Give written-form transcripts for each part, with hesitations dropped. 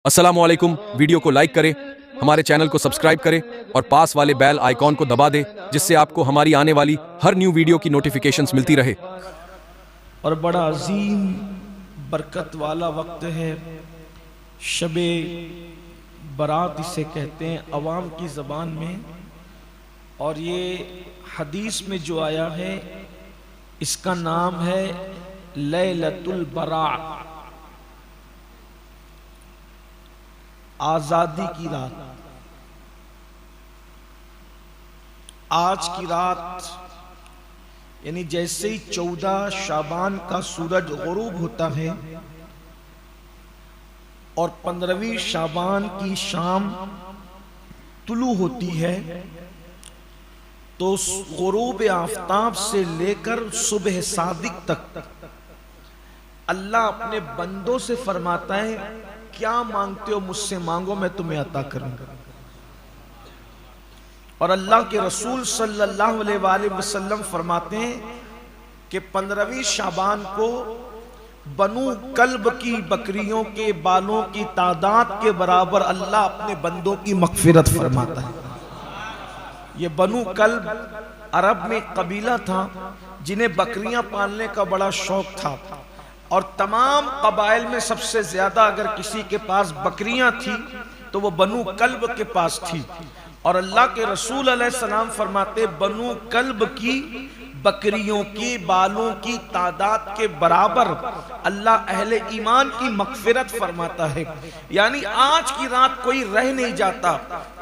अस्सलामुअलैकुम। वीडियो को लाइक करें, हमारे चैनल को सब्सक्राइब करें और पास वाले बेल आइकॉन को दबा दें, जिससे आपको हमारी आने वाली हर न्यू वीडियो की नोटिफिकेशंस मिलती रहे। और बड़ा अजीम बरकत वाला वक्त है, शबे बारात इसे कहते हैं अवाम की ज़बान में। और ये हदीस में जो आया है इसका नाम है लैलतुल बरात, आज़ादी की रात। आज की रात यानी जैसे ही 14 शाबान का सूरज गुरूब होता है और 15वीं शाबान की शाम तुलू होती है, तो गुरूब आफताब से लेकर सुबह सादिक तक अल्लाह अपने बंदों से फरमाता है, क्या मांगते हो मुझसे मांगो, मैं तुम्हें अता करूंगा। और अल्लाह के रसूल सल्लल्लाहु अलैहि वसल्लम फरमाते हैं कि 15वीं शाबान को बनु कल्ब की बकरियों के बालों की तादाद के बराबर अल्लाह अपने बंदों की मगफिरत फरमाता है। ये बनु कल्ब अरब में कबीला था जिन्हें बकरियां पालने का बड़ा शौक था, और तमाम कबाइल में सबसे ज्यादा अगर किसी के पास बकरियां थी तो वो बनु कल्ब के पास थी। और अल्लाह के रसूल अलैहिस्सलाम फरमाते, बनु कल्ब की बकरियों के बालों की तादाद के बराबर अल्लाह अहले ईमान की मगफिरत फरमाता है। यानी आज की रात कोई रह नहीं जाता,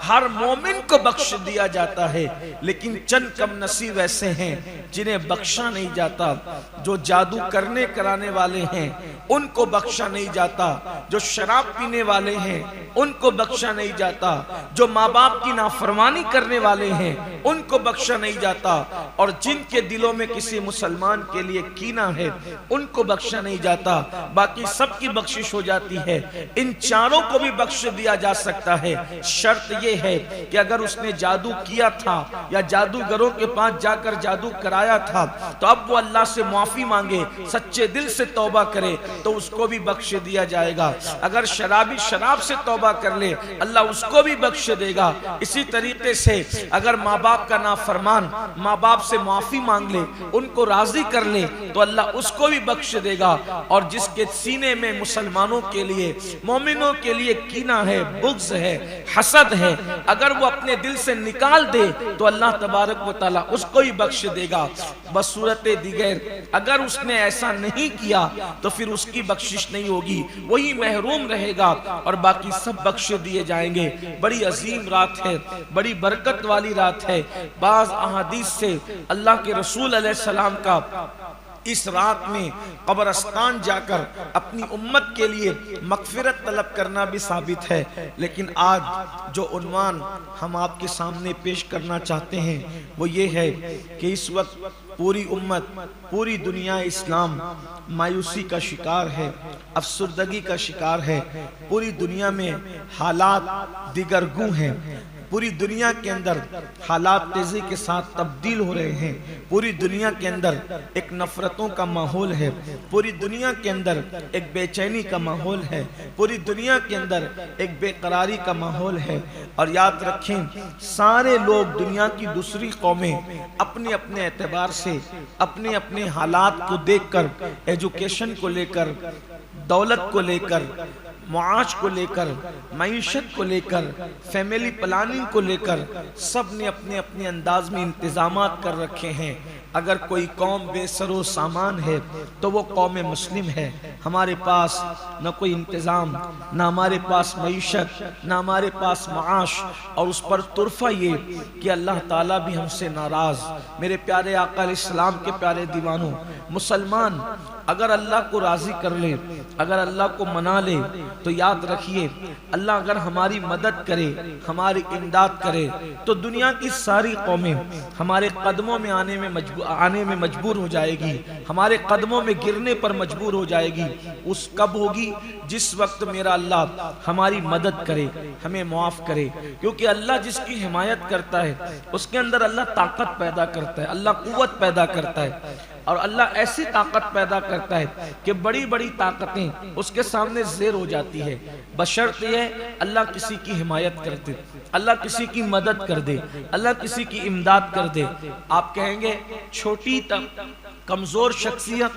हर मोमिन को बख्श दिया जाता है, लेकिन चंद कम नसीब ऐसे हैं जिन्हें बख्शा नहीं जाता। जो जादू करने कराने वाले हैं उनको बख्शा नहीं जाता, जो शराब पीने वाले हैं उनको बख्शा नहीं जाता, जो माँ बाप की नाफरमानी करने वाले हैं उनको बख्शा नहीं जाता, और जिनके दिलों में किसी मुसलमान के लिए कीना है उनको बख्शा नहीं जाता। बाकी सबकी बख्शिश हो जाती है। इन चारों को भी बख्श दिया जा सकता है। शर्त यह है कि अगर उसने जादू किया था या जादूगरों के पास जाकर जादू कराया था तो अब वो अल्लाह से माफी मांगे, सच्चे दिल से तौबा करे तो उसको भी बख्श दिया जाएगा। अगर शराबी शराब से तौबा कर ले अल्लाह उसको भी बख्श देगा। इसी तरीके से अगर माँ बाप का नाफरमान माँ बाप से माफी मांग ले, उनको राजी कर ले तो अल्लाह उसको भी बख्श देगा। और जिसके सीने में मुसलमानों के लिए मोमिनों के लिए कीना है, बुग़्ज़ है, हसद है, अगर वो अपने दिल से निकाल दे तो अल्लाह तबारक व तआला उसको ही बख्श देगा। बसूरत दिगर अगर उसने ऐसा नहीं किया तो फिर उसकी बख्शिश नहीं होगी, वही महरूम रहेगा और बाकी सब बख्श दिए जाएंगे। बड़ी अजीम रात है, बड़ी बरकत वाली रात है। बाज़ अहादीस से अल्लाह के रसूल अलैहिस्सलाम का इस रात में कब्रिस्तान जाकर अपनी उम्मत के लिए मगफिरत तलब करना भी साबित है। लेकिन आज जो उन्वान हम आपके सामने पेश करना चाहते हैं वो ये है कि इस वक्त पूरी उम्मत, पूरी दुनिया इस्लाम मायूसी का शिकार है, अफसरदगी का शिकार है। पूरी दुनिया में हालात दिगरगू हैं, पूरी दुनिया के अंदर हालात तेजी के साथ तब्दील हो रहे हैं। पूरी दुनिया के अंदर एक नफरतों का माहौल है, पूरी दुनिया के अंदर एक बेचैनी का माहौल है, पूरी दुनिया के अंदर एक बेकरारी का माहौल है। और याद रखें, सारे लोग दुनिया की दूसरी कौमें अपने अपने एतबार से अपने अपने हालात को देखकर, एजुकेशन को लेकर, दौलत को लेकर, मुआश को लेकर, मईशत को लेकर, फैमिली प्लानिंग को लेकर सब ने अपने अपने अंदाज में इंतजामात कर रखे हैं। अगर कोई कौम बेसरो सामान है तो वो कौम मुस्लिम है। हमारे पास न कोई इंतज़ाम, न हमारे पास मईशत, न हमारे पास माश, और उस पर तुरफा ये कि अल्लाह ताला भी हमसे नाराज़। मेरे प्यारे आका इस्लाम के प्यारे दीवानों, मुसलमान अगर अल्लाह को राज़ी कर ले, अगर अल्लाह को मना ले तो याद रखिए अल्लाह अगर हमारी मदद करे, हमारी इमदाद करे तो दुनिया की सारी कौमें हमारे कदमों में आने में मजबूर हो जाएगी, हमारे कदमों में गिरने पर मजबूर हो जाएगी। उस कब होगी? जिस वक्त मेरा अल्लाह हमारी मदद करे, हमें मुआफ़ करे। क्योंकि अल्लाह जिसकी हिमायत करता है उसके अंदर अल्लाह ताकत पैदा करता है, अल्लाह कुव्वत पैदा करता है। और अल्लाह ऐसी ताकत पैदा करता है कि बड़ी बड़ी ताकतें उसके सामने ज़ेर हो जाती है, बशर्ते है अल्लाह किसी की हिमायत कर दे, अल्लाह किसी की मदद कर दे, अल्लाह किसी की इमदाद कर दे। आप कहेंगे छोटी कमजोर शख्सियत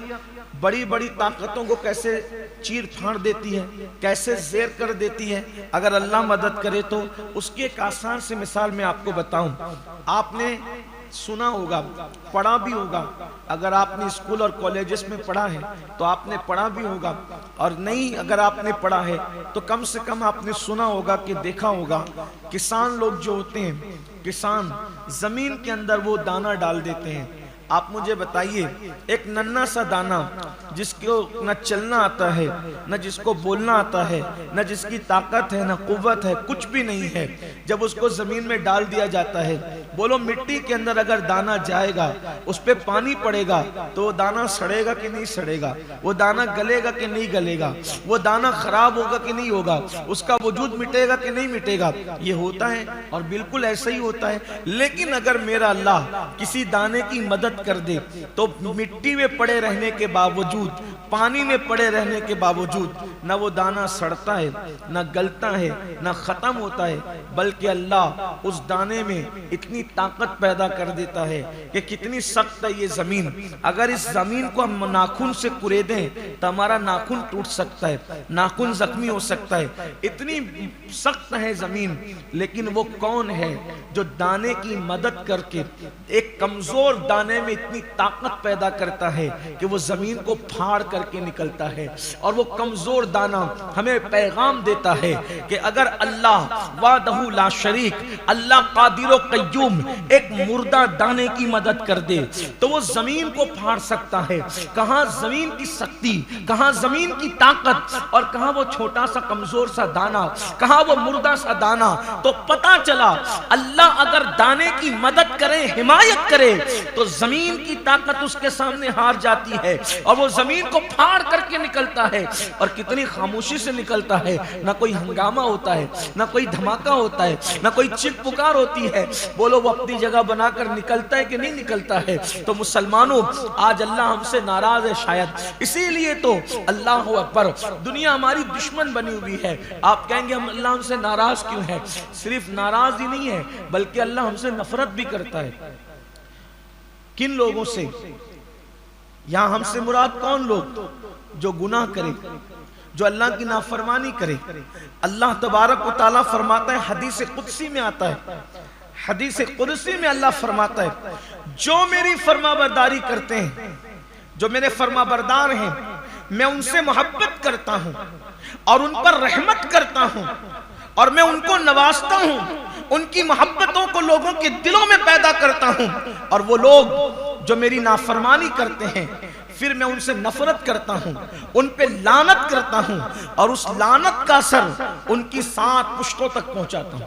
बड़ी बड़ी ताकतों को कैसे चीर फाड़ देती है, कैसे ज़ेर कर देती है। अगर अल्लाह मदद करे तो उसकी एक आसान सी मिसाल मैं आपको बताऊं। आपने सुना होगा, पढ़ा भी होगा, अगर आपने स्कूल और कॉलेजेस में पढ़ा है तो आपने पढ़ा भी होगा, और नहीं अगर आपने पढ़ा है तो कम से कम आपने सुना होगा कि देखा होगा, किसान लोग जो होते हैं, किसान जमीन के अंदर वो दाना डाल देते हैं। आप मुझे बताइए, एक नन्हा सा दाना जिसको न चलना आता है, न जिसको बोलना आता है, न जिसकी ताकत है, न कुव्वत है, कुछ भी नहीं है, जब उसको जमीन में डाल दिया जाता है, बोलो मिट्टी के अंदर अगर दाना जाएगा, उस पे पानी पड़ेगा तो वो दाना सड़ेगा कि नहीं सड़ेगा, वो दाना गलेगा कि नहीं गलेगा, वो दाना खराब होगा कि नहीं होगा, उसका वजूद मिटेगा कि नहीं मिटेगा। ये होता है और बिल्कुल ऐसा ही होता है। लेकिन अगर मेरा अल्लाह किसी दाने की मदद कर दे तो मिट्टी में पड़े रहने के बावजूद, पानी में पड़े रहने के बावजूद न वो दाना सड़ता है, न गलता है, न खत्म होता है, बल्कि अल्लाह उस दाने में इतनी ताकत पैदा कर देता है कि कितनी सख्त है ये जमीन। अगर इस जमीन को हम नाखून से कुरेदें तो हमारा नाखून टूट सकता है, नाखून जख्मी हो सकता है, इतनी सख्त है जमीन। लेकिन वो कौन है जो दाने की मदद करके एक कमजोर दाने में इतनी ताकत पैदा करता है कि वो जमीन को फाड़ करके निकलता है। और वो कमजोर दाना हमें पैगाम देता है कि अगर अल्लाह वादहू ला शरीक, अल्लाह कादिर कय्यूम एक मुर्दा दाने की मदद कर दे तो वो जमीन को फाड़ सकता है। कहां जमीन की शक्ति, कहां जमीन की ताकत, और कहां वो छोटा सा कमजोर सा दाना, कहां वो मुर्दा सा दाना। तो पता चला अल्लाह अगर दाने की मदद करे, हिमायत करे, तो जमीन की ताकत उसके सामने हार जाती है और वो जमीन को फाड़ करके निकलता है। और कितनी खामोशी से निकलता है, ना कोई हंगामा होता है, ना कोई धमाका होता है, ना कोई चीख पुकार होती है। बोलो वो अपनी जगह बनाकर निकलता है कि नहीं निकलता है। तो मुसलमानों, आज अल्लाह हमसे नाराज है शायद, इसीलिए तो अल्लाह अकबर, दुनिया हमारी दुश्मन बनी हुई है। आप कहेंगे हम अल्लाह हमसे नाराज क्यों है? सिर्फ नाराज ही नहीं है बल्कि अल्लाह हमसे नफरत भी करता है। किन लोगों से? यहां हमसे मुराद कौन लोग? जो गुनाह करे, जो अल्लाह की नाफरमानी करे। अल्लाह तबारक व तआला फरमाता है, हदीस कुदसी में आता है, हदीस कुदसी में अल्लाह फरमाता है, जो मेरी फरमाबरदारी करते हैं, जो मेरे फरमाबरदार हैं, मैं उनसे मोहब्बत करता हूं और उन पर रहमत करता हूं और मैं उनको नवाजता हूं, उनकी मोहब्बतों को लोगों के दिलों में पैदा करता हूं। और वो लोग जो मेरी नाफरमानी करते हैं, फिर मैं उनसे नफरत करता हूं, उन पे लानत करता हूं और उस लानत का असर उनकी 7 पुश्तों तक पहुंचाता हूं।